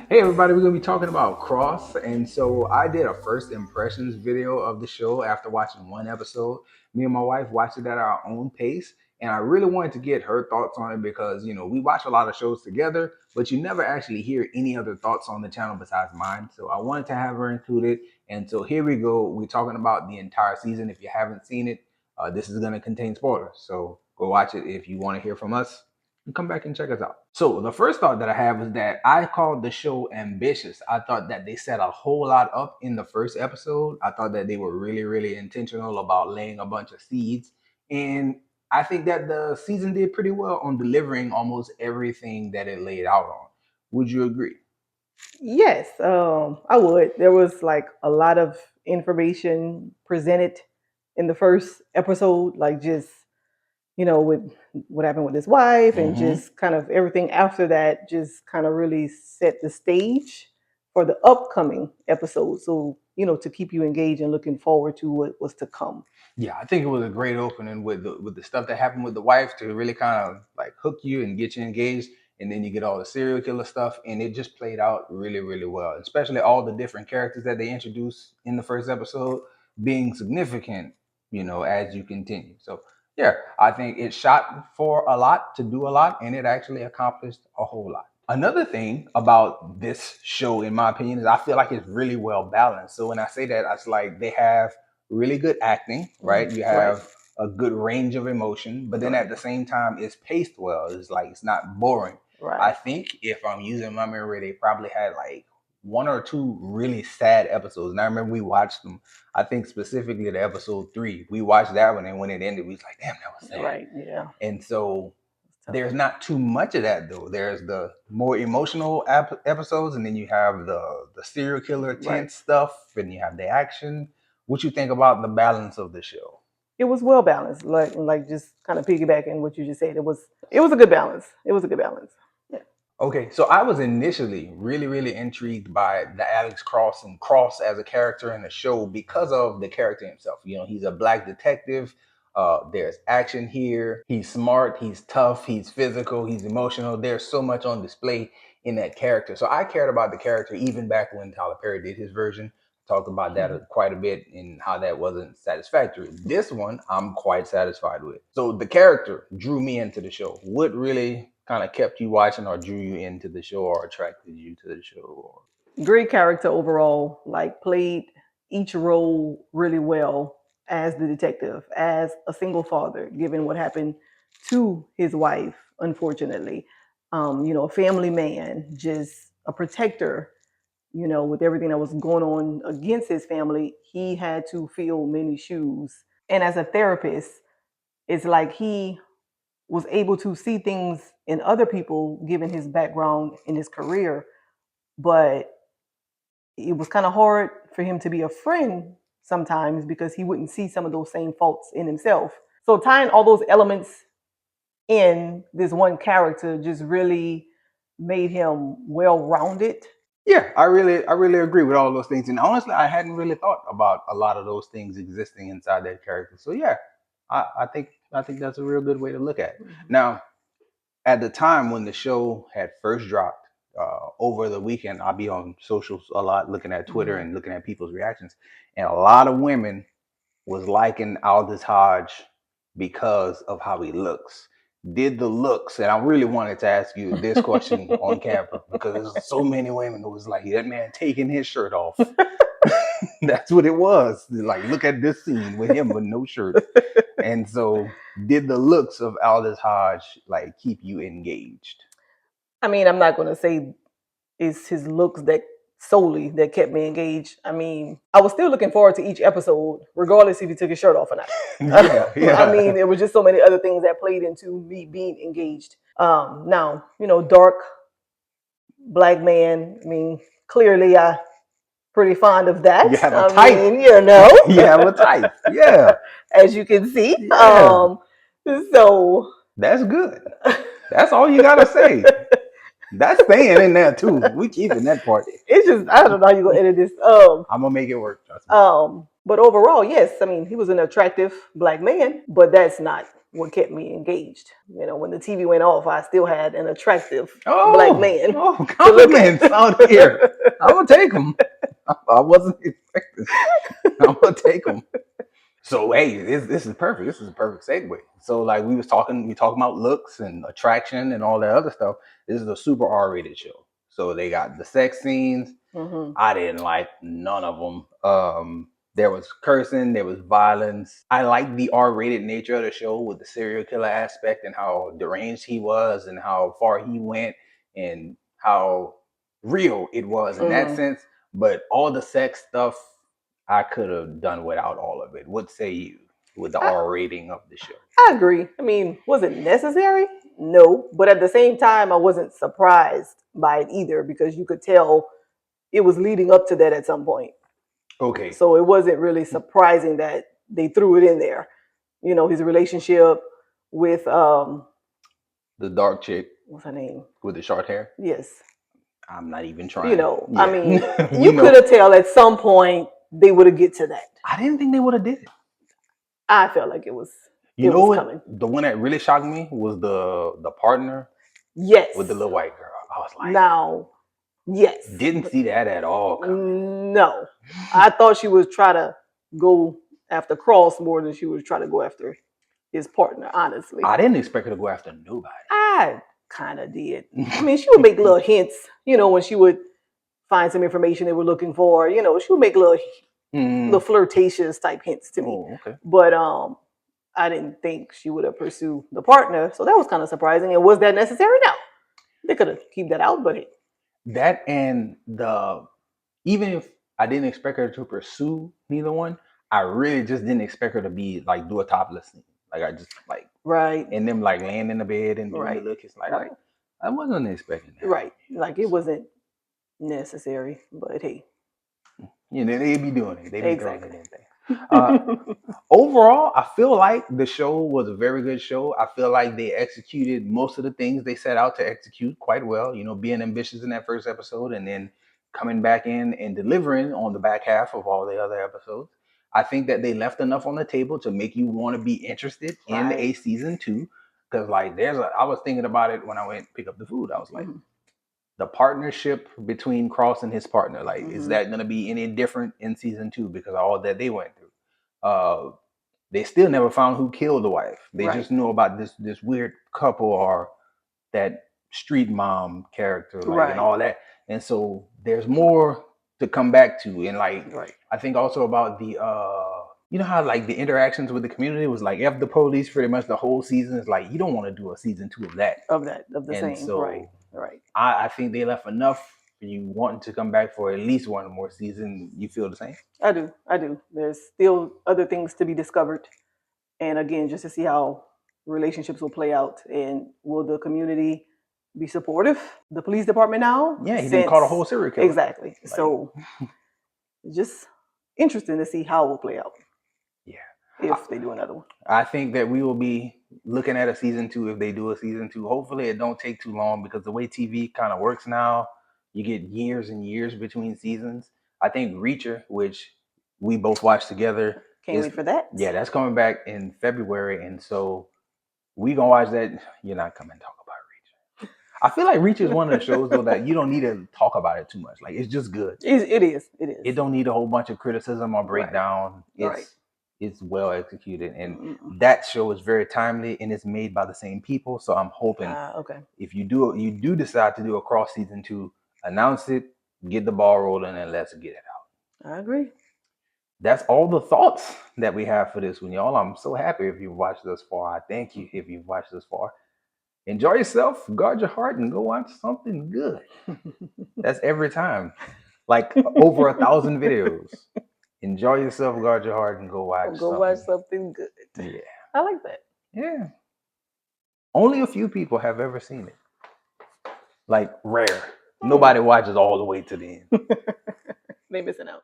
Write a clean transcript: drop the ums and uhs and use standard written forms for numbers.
Hey everybody, we're gonna be talking about Cross, and so I did a first impressions video of the show after watching one episode. Me and my wife watched it at our own pace, and I really wanted to get her thoughts on it because we watch a lot of shows together, but you never actually hear any other thoughts on the channel besides mine. So I wanted to have her included, and so here we go. We're talking about the entire season. If you haven't seen it, this is gonna contain spoilers, so go watch it if you want to hear from us and come back and check us out. So the first thought that I have is that I called the show ambitious. I thought that they set a whole lot up in the first episode. I thought that they were really, really intentional about laying a bunch of seeds. And I think that the season did pretty well on delivering almost everything that it laid out on. Would you agree? Yes, I would. There was like a lot of information presented in the first episode, like just, with what happened with his wife and Mm-hmm. just kind of everything after that, just kind of really set the stage for the upcoming episode. So, to keep you engaged and looking forward to what was to come. Yeah, I think it was a great opening with the stuff that happened with the wife to really kind of like hook you and get you engaged, and then you get all the serial killer stuff, and it just played out really, really well. Especially all the different characters that they introduced in the first episode being significant, as you continue. So yeah, I think it shot for a lot to do a lot, and it actually accomplished a whole lot. Another thing about this show, in my opinion, is I feel like it's really well balanced. So when I say that, it's like they have really good acting, right? You Right, have a good range of emotion, but then right, at the same time, it's paced well. It's like it's not boring. I right. think if I'm using my memory, they probably had like one or two really sad episodes. And I remember we watched them. I think specifically the episode 3. We watched that one, and when it ended, we was like, "Damn, that was sad." Right, yeah. And so It's tough. there's not too much of that though. There's the more emotional episodes, and then you have the serial killer Right. tense stuff, and you have the action. What you think about the balance of the show? It was well balanced, like just kind of piggybacking what you just said. It was a good balance. It was a good balance. Yeah. Okay, so I was initially really, really intrigued by the Alex Cross and Cross as a character in the show because of the character himself. He's a black detective. There's action here. He's smart. He's tough. He's physical. He's emotional. There's so much on display in that character. So I cared about the character even back when Tyler Perry did his version. Talked about that Mhm. quite a bit and how that wasn't satisfactory. This one, I'm quite satisfied with. So the character drew me into the show. What really kind of kept you watching or drew you into the show or attracted you to the show? Or Great character overall. Like played each role really well as the detective, as a single father, given what happened to his wife, unfortunately. A family man, just a protector. With everything that was going on against his family, he had to fill many shoes. And as a therapist, it's like he was able to see things in other people given his background in his career, but it was kind of hard for him to be a friend sometimes because he wouldn't see some of those same faults in himself. So tying all those elements in this one character just really made him well rounded. yeah, I really agree with all those things. And honestly, I hadn't really thought about a lot of those things existing inside that character. So yeah, I think that's a real good way to look at it. Now, at the time when the show had first dropped over the weekend, I'll be on socials a lot, looking at Twitter Mhm. and looking at people's reactions, and a lot of women was liking Aldous Hodge because of how he looks. Did the looks, and I really wanted to ask you this question on camera because there's so many women who was like, that man taking his shirt off. That's what it was. Like, look at this scene with him with no shirt. And so, did the looks of Aldous Hodge like keep you engaged? I mean, I'm not going to say it's his looks that solely that kept me engaged. I mean, I was still looking forward to each episode, regardless if he took his shirt off or not. Yeah, I yeah. mean, there were just so many other things that played into me being engaged. Now, dark black man. I mean, clearly, I pretty fond of that. You have a I type. mean, You have a type. Yeah, as you can see. yeah. So That's good. That's all you gotta say. That's staying in there too. We keeping that part. it's just I don't know how you gonna edit this. I'm gonna make it work. Trust me. But overall, yes, I mean he was an attractive black man, but that's not what kept me engaged. When the TV went off, I still had an attractive black Oh, man oh, to look at. compliments out here. I'm gonna take them. I wasn't expecting. I'm gonna take them. So hey, this is perfect. This is a perfect segue. So like we talking about looks and attraction and all that other stuff. This is a super R-rated show. So they got the sex scenes. Mm-hmm. I didn't like none of them. There was cursing, there was violence. I like the R-rated nature of the show with the serial killer aspect and how deranged he was and how far he went and how real it was in that Mm-hmm. sense. But all the sex stuff, I could have done without all of it. What say you with the I, R rating of the show? I agree. I mean, was it necessary? No. But at the same time, I wasn't surprised by it either because you could tell it was leading up to that at some point. Okay, So it wasn't really surprising that they threw it in there. His relationship with the dark chick what's her name? with the short hair. Yes. I'm not even trying. I Yeah, mean, we you could know. have tell at some point they would have get to that. I didn't think they would have did it. I felt like it was You it know was what? coming. The one that really shocked me was the partner Yes. with the little white girl. I was like, Now, yes. didn't see that at all coming. No. I thought she was trying to go after Cross more than she was trying to go after his partner, honestly. I didn't expect her to go after nobody. I kind of did. I mean, she would make little hints, when she would find some information they were looking for. She would make little flirtatious type hints to me. Oh, okay. But I didn't think she would have pursued the partner, so that was kind of surprising. And was that necessary? No, they could have keep that out, but That and even if I didn't expect her to pursue neither one, I really just didn't expect her to be like do a topless scene. Like I just like right, and them like laying in the bed and doing the right, look. It's like right, I wasn't expecting that. right. Like it wasn't necessary, but hey, They be doing it. They be throwing it exactly. in there. Overall, I feel like the show was a very good show. I feel like they executed most of the things they set out to execute quite well. Being ambitious in that first episode and then coming back in and delivering on the back half of all the other episodes. I think that they left enough on the table to make you want to be interested in a Right. season two. Because like I was thinking about it when I went pick up the food. I was like, Mm-hmm. the partnership between Cross and his partner, like, is Mm-hmm. that going to be any different in season two because of all that they went through? They still never found who killed the wife. They Right. just knew about this weird couple or that street mom character, like, and Right. all that. And so there's more to come back to. And like, Right. I think also about the how like the interactions with the community was like F the police pretty much the whole season. Is like you don't want to do a season two of that. Of the And same. Right. so Right. I think they left enough for you wanting to come back for at least one more season. You feel the same? I do. I do. There's still other things to be discovered, and again, just to see how relationships will play out, and will the community be supportive? The police department now, Yeah, he didn't since call a whole serial killer. exactly. Like, So just interesting to see how it will play out. Yeah. If they do another one. I think that we will be looking at a season two if they do a season two. Hopefully it don't take too long because the way TV kind of works now, you get years and years between seasons. I think Reacher, which we both watched together, Can't wait for that. Yeah, that's coming back in February. And so we gonna watch that. You're not coming to talk about Reacher. I feel like Reacher is one of the shows though that you don't need to talk about it too much. Like it's just good. It is. It don't need a whole bunch of criticism or breakdown. Right. It's well executed, and Mm-mm. that show is very timely, and it's made by the same people. So I'm hoping Okay. if you do decide to do a cross season two, announce it, get the ball rolling, and let's get it out. I agree. That's all the thoughts that we have for this one, y'all. I'm so happy if you've watched this far. I thank you if you've watched this far. Enjoy yourself, guard your heart, and go watch something good. That's every time. Like over 1,000 videos. Enjoy yourself, guard your heart, and go watch something good. Yeah. I like that. Yeah. Only a few people have ever seen it. Like rare. Nobody watches all the way to the end. They missing out.